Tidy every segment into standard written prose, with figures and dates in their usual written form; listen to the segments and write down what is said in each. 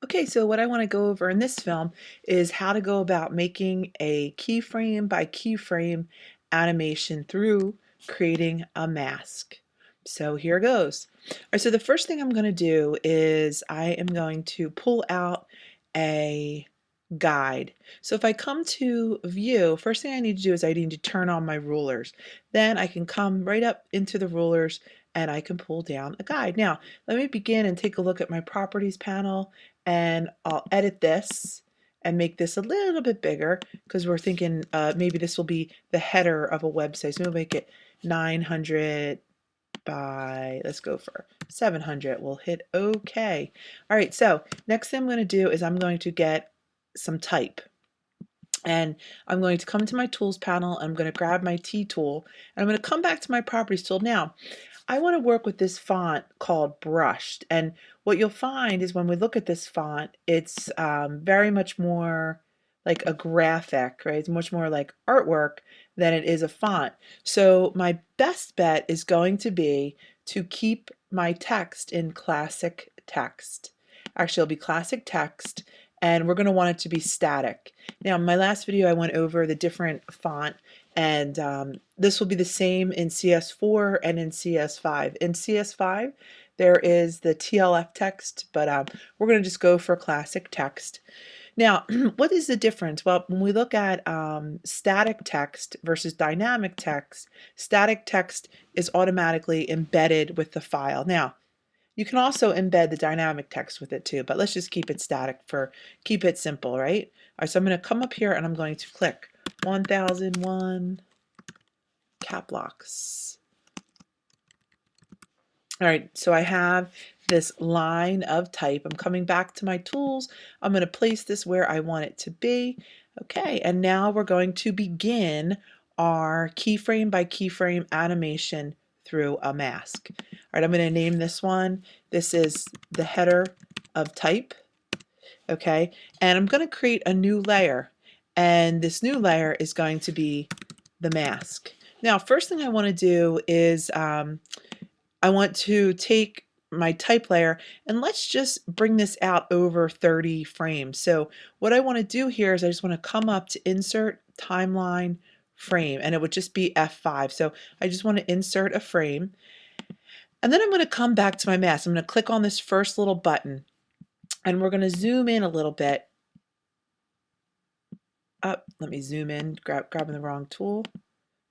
Okay, so what I want to go over in this film is how to go about making a keyframe by keyframe animation through creating a mask. So here goes. All right, so the first thing I'm going to do is I am going to pull out a guide. So if I come to view, first thing I need to do is I need to turn on my rulers. Then I can come right up into the rulers and I can pull down a guide. Now, let me begin and take a look at my properties panel, and I'll edit this and make this a little bit bigger because we're thinking maybe this will be the header of a website. So we'll make it 900 by, let's go for 700. We'll hit OK. All right, so next thing I'm going to do is I'm going to get some type. And I'm going to come to my tools panel. I'm going to grab my T tool and I'm going to come back to my properties tool. Now, I want to work with this font called Brushed. And what you'll find is when we look at this font, it's very much more like a graphic, right? It's much more like artwork than it is a font. So my best bet is going to be to keep my text in classic text. Actually, it'll be classic text, and we're going to want it to be static. Now, in my last video, I went over the different font, and this will be the same in CS4 and in CS5. In CS5, there is the TLF text, but we're going to just go for classic text. Now, what is the difference? Well, when we look at static text versus dynamic text, static text is automatically embedded with the file. Now, you can also embed the dynamic text with it too, but let's just keep it static for keep it simple, right? All right, so I'm going to come up here and I'm going to click 1001 cap locks. All right, so I have this line of type. I'm coming back to my tools. I'm going to place this where I want it to be. Okay, and now we're going to begin our keyframe by keyframe animation through a mask. All right, I'm going to name this one. This is the header of type. Okay, and I'm going to create a new layer. And this new layer is going to be the mask. Now, first thing I want to do is I want to take my type layer and let's just bring this out over 30 frames. So what I want to do here is I just want to come up to insert timeline frame, and it would just be F5. So I just want to insert a frame, and then I'm going to come back to my mask. I'm going to click on this first little button and we're going to zoom in a little bit. Up, let me zoom in, grabbing the wrong tool.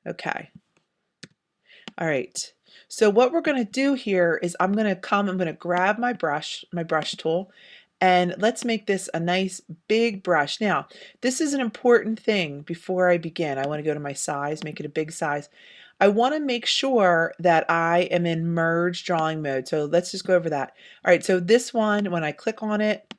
Okay. All right. So what we're going to do here is I'm going to grab my brush tool, and let's make this a nice big brush. Now, this is an important thing before I begin. I want to go to my size, make it a big size. I want to make sure that I am in merge drawing mode. So let's just go over that. All right, so this one, when I click on it,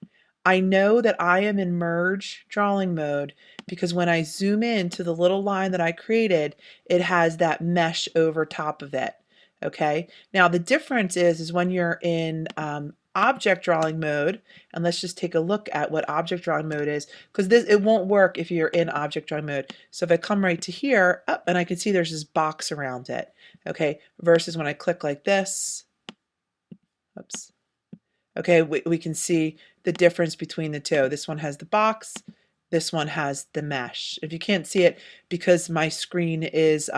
I know that I am in merge drawing mode because when I zoom in to the little line that I created, it has that mesh over top of it. Okay, now the difference is when you're in object drawing mode, and let's just take a look at what object drawing mode is, because it won't work if you're in object drawing mode. So if I come right to here, up, and I can see there's this box around it. Okay, versus when I click like this, oops. Okay, we can see the difference between the two. This one has the box, this one has the mesh. If you can't see it because my screen is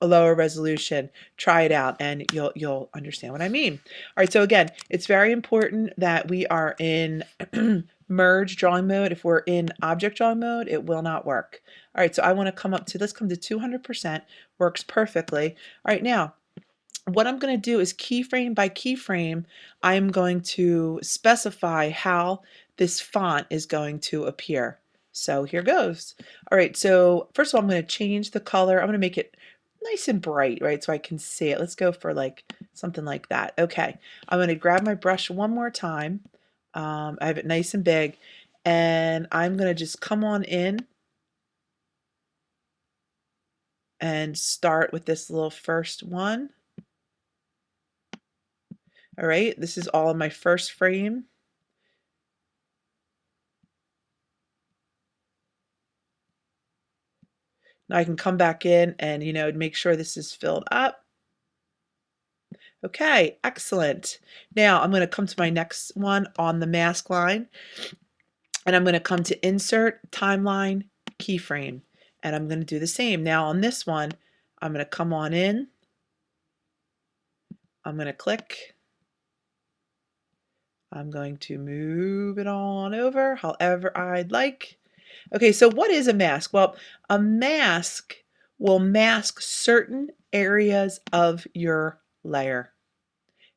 a lower resolution, try it out and you'll understand what I mean. All right, so again, it's very important that we are in merge drawing mode. If we're in object drawing mode, it will not work. All right, so I want to come up to, let's come to 200%, works perfectly. All right, now, what I'm going to do is keyframe by keyframe, I'm going to specify how this font is going to appear. So here goes. All right, so first of all, I'm going to change the color. I'm going to make it nice and bright, right, so I can see it. Let's go for like something like that. Okay, I'm going to grab my brush one more time. I have it nice and big, and I'm going to just come on in and start with this little first one. All right, this is all in my first frame. Now I can come back in and, make sure this is filled up. Okay, excellent. Now I'm going to come to my next one on the mask line, and I'm going to come to Insert, Timeline, Keyframe, and I'm going to do the same. Now on this one, I'm going to come on in, I'm going to click, I'm going to move it on over however I'd like. Okay, so what is a mask? Well, a mask will mask certain areas of your layer.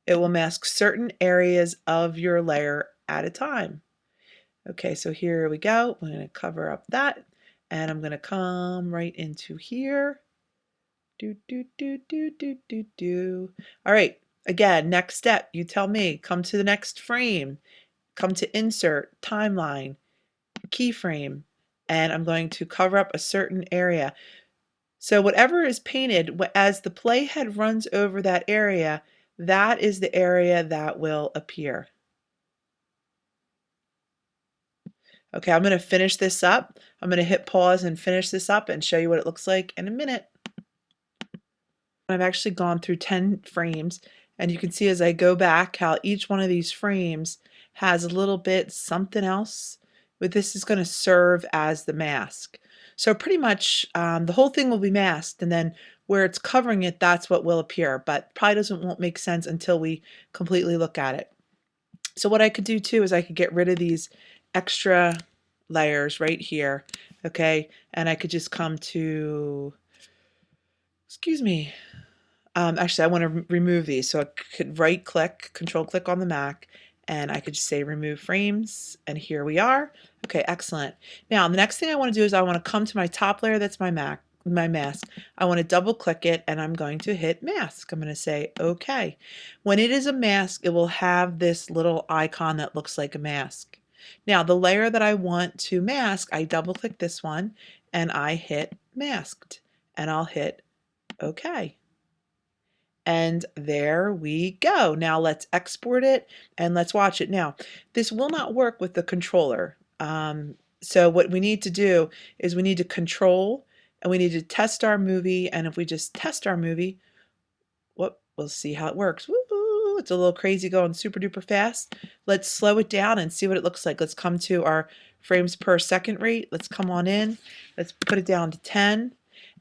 It will mask certain areas of your layer at a time. Okay, so here we go. I'm going to cover up that, and I'm going to come right into here. Do, do, do, do, do, do, do. All right, again, next step, you tell me. Come to the next frame. Come to Insert, Timeline, Keyframe, and I'm going to cover up a certain area. So whatever is painted, as the playhead runs over that area, that is the area that will appear. Okay, I'm going to finish this up. I'm going to hit pause and finish this up and show you what it looks like in a minute. I've actually gone through 10 frames, and you can see as I go back how each one of these frames has a little bit something else, but this is going to serve as the mask. So pretty much the whole thing will be masked, and then where it's covering it, that's what will appear, but probably won't make sense until we completely look at it. So what I could do too is I could get rid of these extra layers right here, okay, and I could just come to, excuse me, actually, I want to remove these, so I could right click, control click on the Mac, and I could just say remove frames, and here we are. Okay, excellent. Now, the next thing I want to do is I want to come to my top layer, that's my mask. I want to double click it, and I'm going to hit mask. I'm going to say okay. When it is a mask, it will have this little icon that looks like a mask. Now, the layer that I want to mask, I double click this one, and I hit masked, and I'll hit okay. And there we go. Now let's export it and let's watch it. Now, this will not work with the controller. So what we need to do is we need to control and we need to test our movie. And if we just test our movie, we'll see how it works. Woo-hoo, it's a little crazy going super duper fast. Let's slow it down and see what it looks like. Let's come to our frames per second rate. Let's come on in. Let's put it down to 10.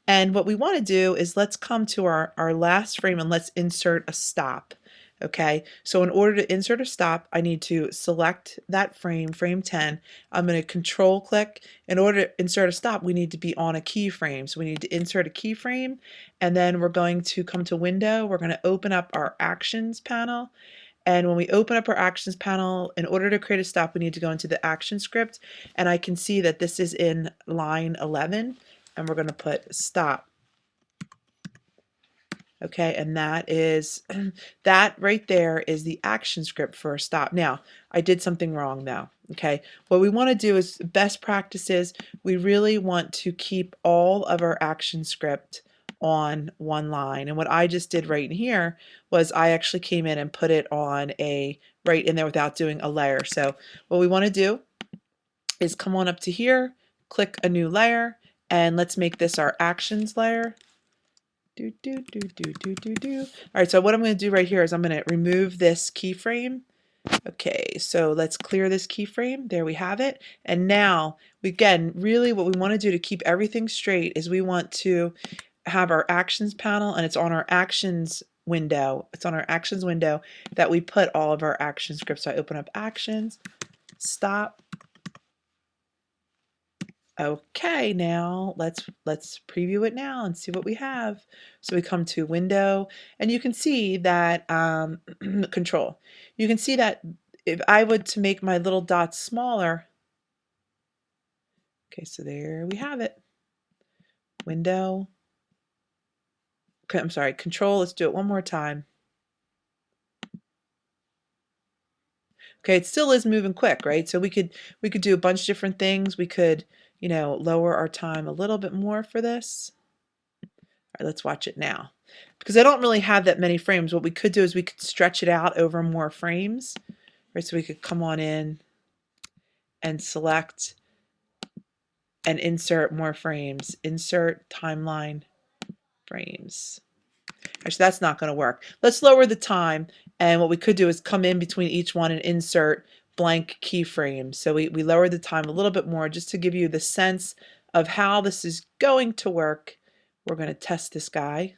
And what we want to do is let's come to our last frame and let's insert a stop. Okay, so in order to insert a stop, I need to select that frame, frame 10. I'm going to control click. In order to insert a stop, we need to be on a keyframe. So we need to insert a keyframe, and then we're going to come to Window. We're going to open up our Actions panel. And when we open up our Actions panel, in order to create a stop, we need to go into the action script. And I can see that this is in line 11. And we're going to put stop. Okay, and that is, that right there is the action script for a stop. Now, I did something wrong though. Okay, what we want to do is, best practices, we really want to keep all of our action script on one line. And what I just did right in here was I actually came in and put it on right in there without doing a layer. So what we want to do is come on up to here, click a new layer, and let's make this our actions layer. Do, do, do, do, do, do, do. All right, so what I'm going to do right here is I'm going to remove this keyframe. Okay, so let's clear this keyframe. There we have it. And now, again, really what we want to do to keep everything straight is we want to have our actions panel, and it's on our actions window. It's on our actions window that we put all of our action scripts. So I open up actions, stop. Okay, now let's preview it now and see what we have. So we come to Window, and you can see that Control. You can see that if I would to make my little dots smaller. Okay, so there we have it. Window. Okay, I'm sorry, Control. Let's do it one more time. Okay, it still is moving quick, right? So we could do a bunch of different things. We could, lower our time a little bit more for this. All right, let's watch it now. Because I don't really have that many frames, what we could do is we could stretch it out over more frames. Right, so we could come on in and select and insert more frames. Insert timeline frames. Actually, that's not going to work. Let's lower the time, and what we could do is come in between each one and insert blank keyframes. So we lower the time a little bit more just to give you the sense of how this is going to work. We're going to test this guy.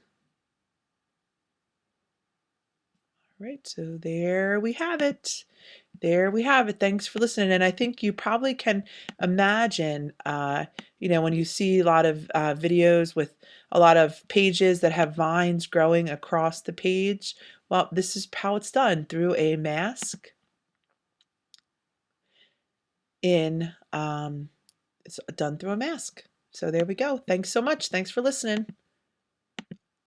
All right, so there we have it. There we have it. Thanks for listening. And I think you probably can imagine, when you see a lot of videos with a lot of pages that have vines growing across the page. Well, this is how it's done through a mask it's done through a mask. So there we go. Thanks so much. Thanks for listening.